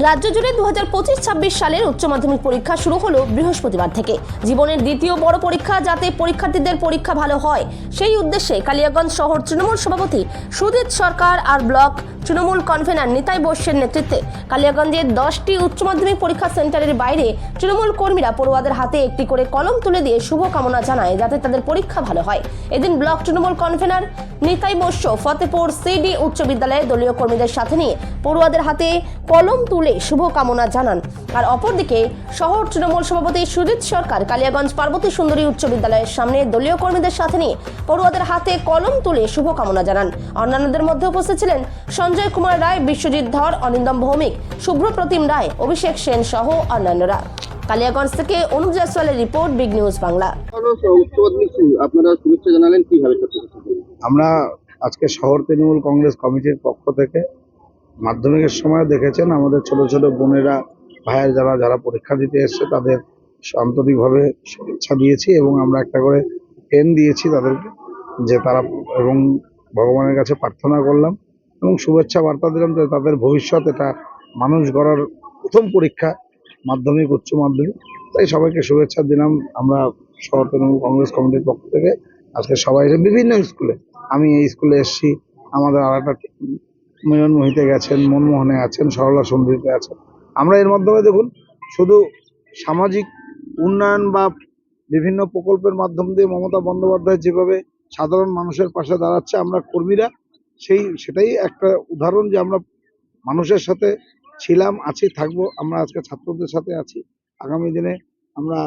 রাজ্য জুড়ে 2025-26 সালের উচ্চ মাধ্যমিক পরীক্ষা শুরু হলো বৃহস্পতিবার থেকে। জীবনের দ্বিতীয় বড় পরীক্ষা, যাতে পরীক্ষার্থীদের পরীক্ষা ভালো হয় সেই উদ্দেশ্যে কালিয়াগঞ্জ শহর তৃণমূল সভাপতি সুজিত সরকার আর ব্লক তৃণমূল কনভেনার নিতাই বৈশ্যের নেতৃত্বে কালিয়াগঞ্জের 10টি উচ্চ মাধ্যমিক পরীক্ষা সেন্টারের বাইরে তৃণমূল কর্মীরা পড়ুয়াদের হাতে একটি করে কলম তুলে দিয়ে শুভকামনা জানায় যাতে তাদের পরীক্ষা ভালো হয়। এদিন ব্লক তৃণমূল কনভেনার নিতাই বৈশ্য ফতেপুর সিডি উচ্চ বিদ্যালয়ে দলীয় কর্মীদের সাথে নিয়ে পড়ুয়াদের হাতে কলম তুলে শুভকামনা জানান। আর অপরদিকে শহর তৃণমূল সভাপতি সুজিত সরকার কালিয়াগঞ্জ পার্বতী সুন্দরী উচ্চ বিদ্যালয়ের সামনে দলীয় কর্মীদের সাথে নিয়ে পড়ুয়াদের হাতে কলম তুলে শুভকামনা জানান। অন্যান্যদের মধ্যে উপস্থিত ছিলেন সঞ্জয় কুমার রায়, বিশ্বজিৎ ধর, অনিন্দম ভৌমিক, শুভ্রপ্রতিম রায়, অভিষেক সেন সহ অন্যান্যরা। কালিয়াগঞ্জ থেকে অনুপ জয়সওয়ালের রিপোর্ট, বিগ নিউজ বাংলা। আপনারা শুভেচ্ছা জানালেন কিভাবে? আমরা আজকে শহর তৃণমূল কংগ্রেস কমিটির পক্ষ থেকে মাধ্যমিকের সময় দেখেছেন আমাদের ছোট ছোট বোনেরা, ভাইয়ের যারা পরীক্ষা দিতে এসছে তাদের আন্তরিকভাবে শুভেচ্ছা দিয়েছি এবং আমরা একটা করে পেন দিয়েছি তাদেরকে, যে তারা এবং ভগবানের কাছে প্রার্থনা করলাম এবং শুভেচ্ছা বার্তা দিলাম যে তাদের ভবিষ্যৎ, এটা মানুষ গড়ার প্রথম পরীক্ষা মাধ্যমিক, উচ্চ মাধ্যমিক, তাই সবাইকে শুভেচ্ছা দিলাম। আমরা শহর তৃণমূল কংগ্রেস কমিটির পক্ষ থেকে আজকে সবাই এসে বিভিন্ন স্কুলে, আমি এই স্কুলে এসেছি, আমাদের আর একটা মিলনমোহিতে গেছেন, মনমোহনে আছেন, সরলা সুন্দরীতে আছেন। আমরা এর মাধ্যমে দেখুন শুধু সামাজিক উন্নয়ন বা বিভিন্ন প্রকল্পের মাধ্যম দিয়ে মমতা বন্দ্যোপাধ্যায় যেভাবে সাধারণ মানুষের পাশে দাঁড়াচ্ছে, আমরা কর্মীরা সেটাই একটা উদাহরণ যে আমরা মানুষের সাথে ছিলাম, আছি, থাকবো। আমরা আজকে ছাত্রদের সাথে আছি, আগামী দিনে আমরা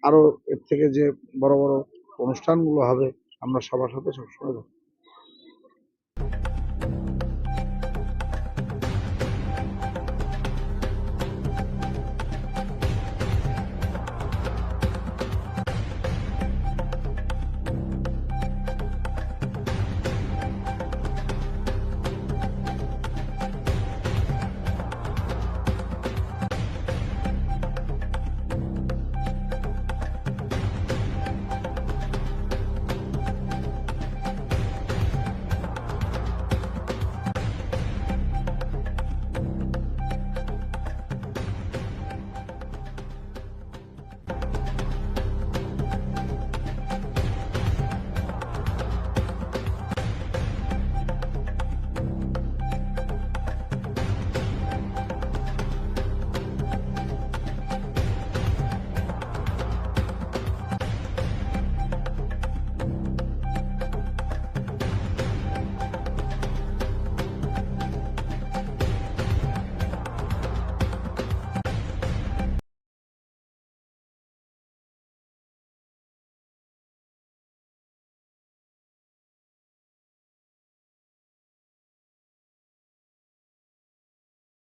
আরো এর থেকে যে বড় বড় অনুষ্ঠানগুলো হবে আমরা সবার সাথে সবসময়